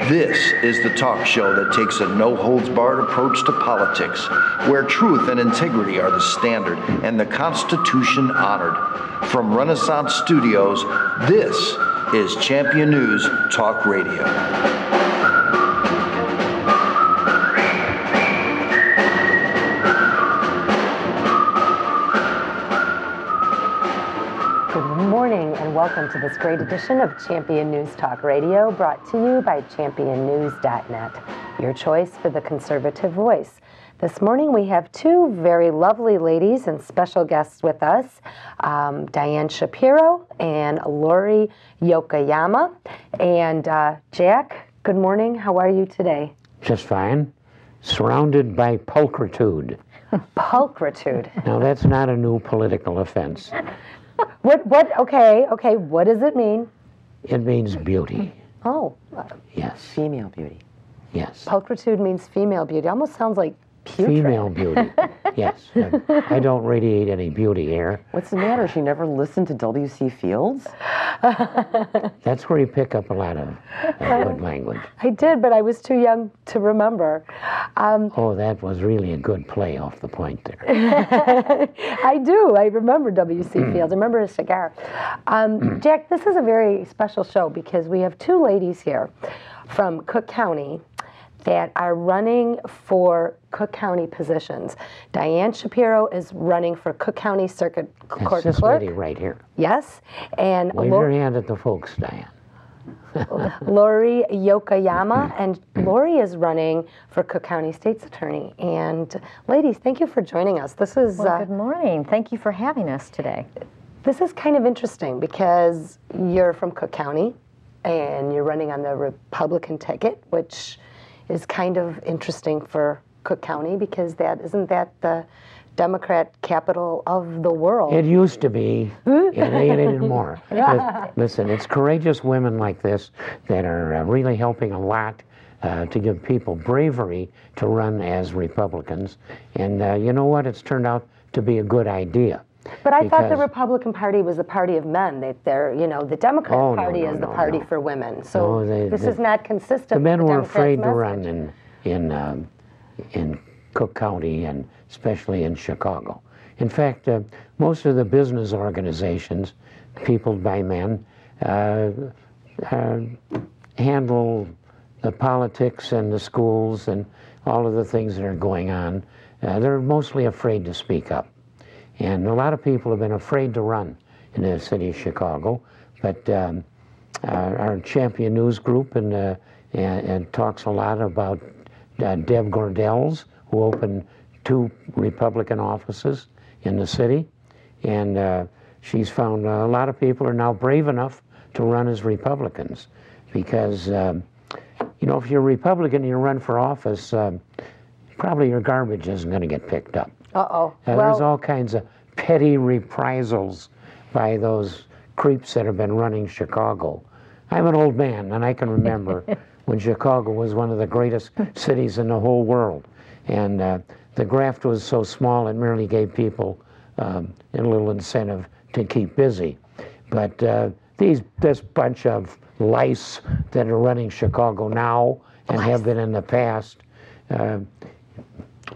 This is the talk show that takes a no-holds-barred approach to politics, where truth and integrity are the standard and the Constitution honored. From Renaissance Studios, this is Champion News Talk Radio. Welcome to this great edition of Champion News Talk Radio, brought to you by championnews.net, your choice for the conservative voice. This morning we have two very lovely ladies and special guests with us, Diane Shapiro and Lori Yokoyama. And Jack, good morning. How are you today? Just fine. Surrounded by pulchritude. Pulchritude. Now that's not a new political offense. Okay, what does it mean? It means beauty. Oh. Yes. Female beauty. Yes. Pulchritude means female beauty. Almost sounds like putrid. Female beauty. Yes. I don't radiate any beauty here. What's the matter? She never listened to W.C. Fields? That's where you pick up a lot of good language. I did, but I was too young to remember. Oh, that was really a good play off the point there. I do. I remember W.C. Fields. I remember his cigar. Jack, this is a very special show because we have two ladies here from Cook County that are running for Cook County positions. Diane Shapiro is running for Cook County Circuit Court Clerk. This lady right here. Yes. And wave your hand at the folks, Diane. Lori Yokoyama, and Lori is running for Cook County State's Attorney. And ladies, thank you for joining us. This is good morning. Thank you for having us today. This is kind of interesting because you're from Cook County and you're running on the Republican ticket, which is kind of interesting for Cook County because isn't that the Democrat capital of the world? It used to be. It ain't anymore. Listen, it's courageous women like this that are really helping a lot to give people bravery to run as Republicans. And you know what? It's turned out to be a good idea. But I thought the Republican Party was the party of men. The Democrat Party is the party for women. So this is not consistent. The men with were Democrats' afraid to run in Cook County and especially in Chicago. In fact, most of the business organizations, peopled by men, handle the politics and the schools and all of the things that are going on. They're mostly afraid to speak up. And a lot of people have been afraid to run in the city of Chicago, but our Champion News group and talks a lot about Deb Gordel's, who opened 2 Republican offices in the city, and she's found a lot of people are now brave enough to run as Republicans, because if you're a Republican and you run for office, probably your garbage isn't going to get picked up. There's all kinds of petty reprisals by those creeps that have been running Chicago. I'm an old man, and I can remember when Chicago was one of the greatest cities in the whole world. And the graft was so small, it merely gave people a little incentive to keep busy. But this bunch of lice that are running Chicago now and have been in the past,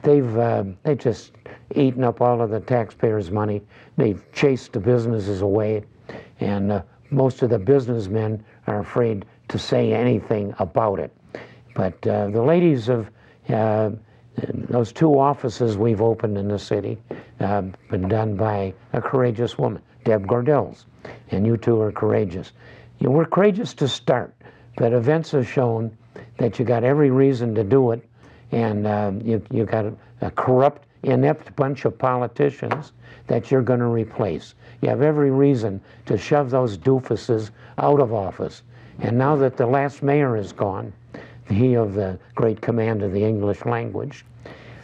they've just eaten up all of the taxpayers' money. They've chased the businesses away, and most of the businessmen are afraid to say anything about it. But the ladies of those 2 offices we've opened in the city been done by a courageous woman, Deb Gordel's, and you two are courageous. We're courageous to start, but events have shown that you got every reason to do it. And you got a corrupt, inept bunch of politicians that you're going to replace. You have every reason to shove those doofuses out of office. And now that the last mayor is gone, he of the great command of the English language,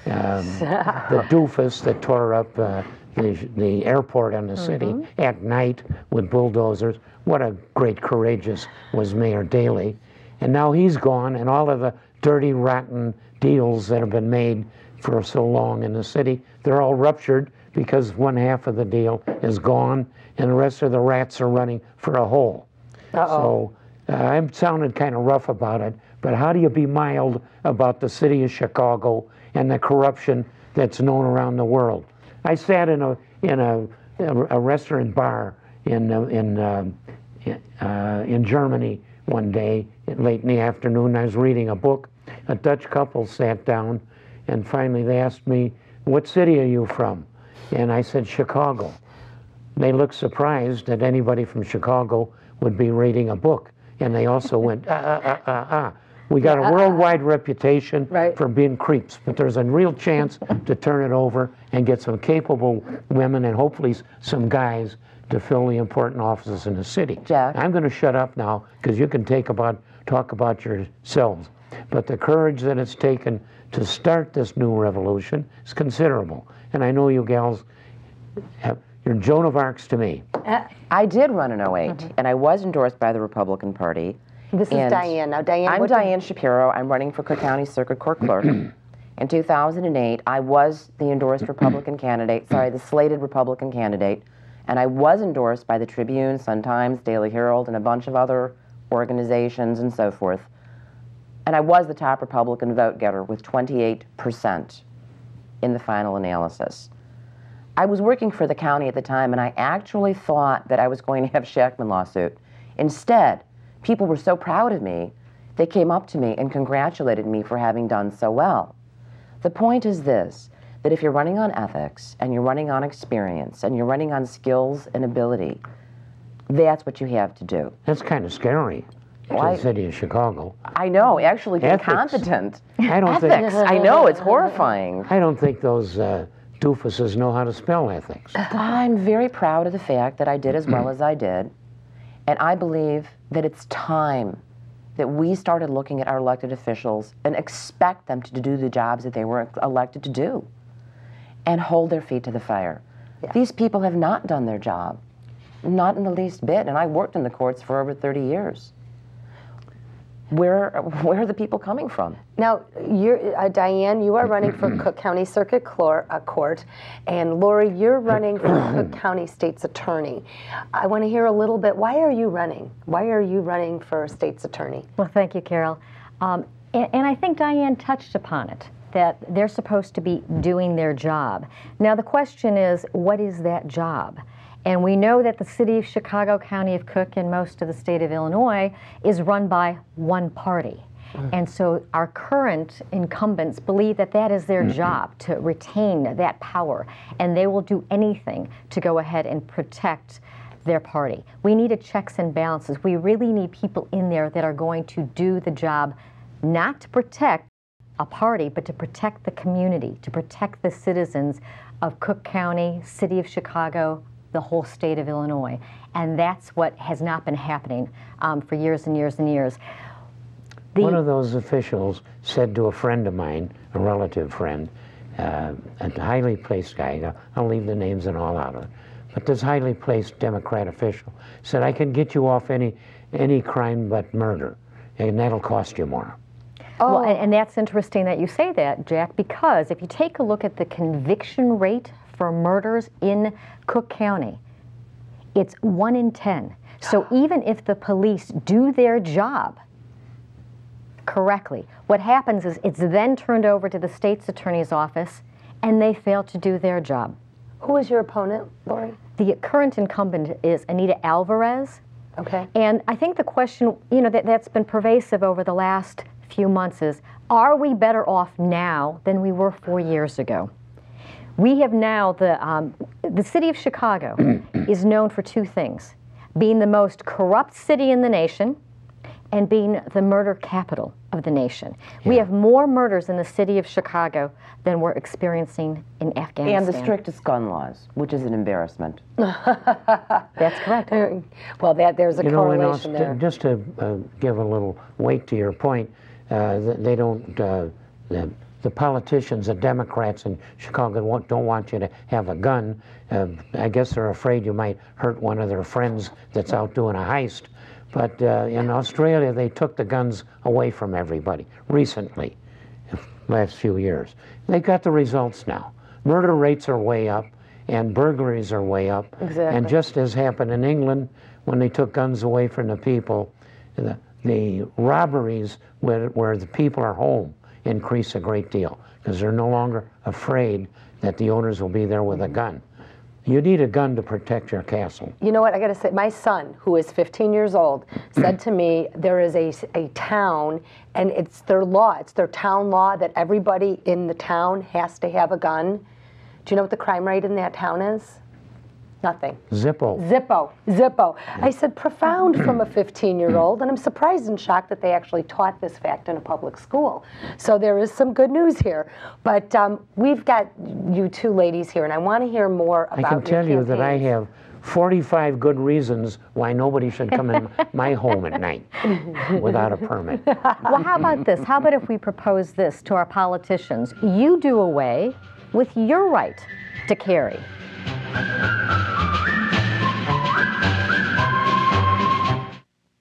the doofus that tore up the airport in the city at night with bulldozers, what a great courageous was Mayor Daley. And now he's gone, and all of the dirty, rotten deals that have been made for so long in the city, they're all ruptured because one half of the deal is gone and the rest of the rats are running for a hole. So I'm sounding kind of rough about it, But how do you be mild about the city of Chicago and the corruption that's known around the world? I sat in a restaurant bar in Germany one day, late in the afternoon. I was reading a book. A Dutch couple sat down, and finally they asked me, "What city are you from?" And I said, "Chicago." They looked surprised that anybody from Chicago would be reading a book. And they also went, We got a worldwide reputation for being creeps, but there's a real chance to turn it over and get some capable women and hopefully some guys to fill the important offices in the city. Jack? I'm going to shut up now because you can talk about yourselves. But the courage that it's taken to start this new revolution is considerable. And I know you gals, you're Joan of Arcs to me. I did run in 08, and I was endorsed by the Republican Party. This is Diane. Now, Diane, I'm Diane Shapiro. I'm running for Cook County Circuit Court Clerk. In 2008, I was the endorsed Republican candidate, the slated Republican candidate, and I was endorsed by the Tribune, Sun-Times, Daily Herald, and a bunch of other organizations and so forth. And I was the top Republican vote getter with 28% in the final analysis. I was working for the county at the time, and I actually thought that I was going to have a Shackman lawsuit. Instead, people were so proud of me, they came up to me and congratulated me for having done so well. The point is this, that if you're running on ethics, and you're running on experience, and you're running on skills and ability, that's what you have to do. That's kind of scary to the city of Chicago. I know, actually being Ethics. competent. I don't Ethics, I know, it's horrifying. I don't think those doofuses know how to spell ethics. I'm very proud of the fact that I did as well as I did, and I believe that it's time that we started looking at our elected officials and expect them to do the jobs that they were elected to do and hold their feet to the fire. Yeah. These people have not done their job, not in the least bit, and I worked in the courts for over 30 years. Where are the people coming from? Now, Diane, you are running for Cook County Circuit Court, and Lori, you're running for Cook County State's Attorney. I want to hear a little bit, why are you running? Why are you running for State's Attorney? Well, thank you, Carol. And I think Diane touched upon it, that they're supposed to be doing their job. Now, the question is, what is that job? And we know that the city of Chicago, County of Cook, and most of the state of Illinois is run by one party. And so our current incumbents believe that that is their job, to retain that power. And they will do anything to go ahead and protect their party. We need a checks and balances. We really need people in there that are going to do the job, not to protect a party, but to protect the community, to protect the citizens of Cook County, city of Chicago, the whole state of Illinois. And that's what has not been happening for years and years and years. One of those officials said to a friend of mine, a relative friend, a highly placed guy, I'll leave the names and all out of it, but this highly placed Democrat official said, I can get you off any crime but murder, and that'll cost you more. Well, and that's interesting that you say that, Jack, because if you take a look at the conviction rate for murders in Cook County, it's 1 in 10. So even if the police do their job correctly, what happens is it's then turned over to the state's attorney's office and they fail to do their job. Who is your opponent, Lori? The current incumbent is Anita Alvarez. Okay. And I think the question, that's been pervasive over the last few months is, are we better off now than we were 4 years ago? We have now, the city of Chicago is known for two things, being the most corrupt city in the nation and being the murder capital of the nation. Yeah. We have more murders in the city of Chicago than we're experiencing in Afghanistan. And the strictest gun laws, which is an embarrassment. That's correct. Well, there's a correlation there. Just to give a little weight to your point, they don't, the politicians, the Democrats in Chicago don't want you to have a gun. I guess they're afraid you might hurt one of their friends that's out doing a heist. But in Australia, they took the guns away from everybody recently, last few years. They got the results now. Murder rates are way up, and burglaries are way up. Exactly. And just as happened in England, when they took guns away from the people, the robberies where the people are home increase a great deal because they're no longer afraid that the owners will be there with a gun. You need a gun to protect your castle. You know what, I gotta say, my son, who is 15 years old, said to me, there is a town, and it's their law, it's their town law that everybody in the town has to have a gun. Do you know what the crime rate in that town is? Nothing. Zippo. Zippo. I said, profound from a 15-year-old, and I'm surprised and shocked that they actually taught this fact in a public school. So there is some good news here. But we've got you two ladies here, and I want to hear more about your I can tell you that I campaigns. have 45 good reasons why nobody should come in my home at night without a permit. Well, how about this? How about if we propose this to our politicians? You do away with your right to carry.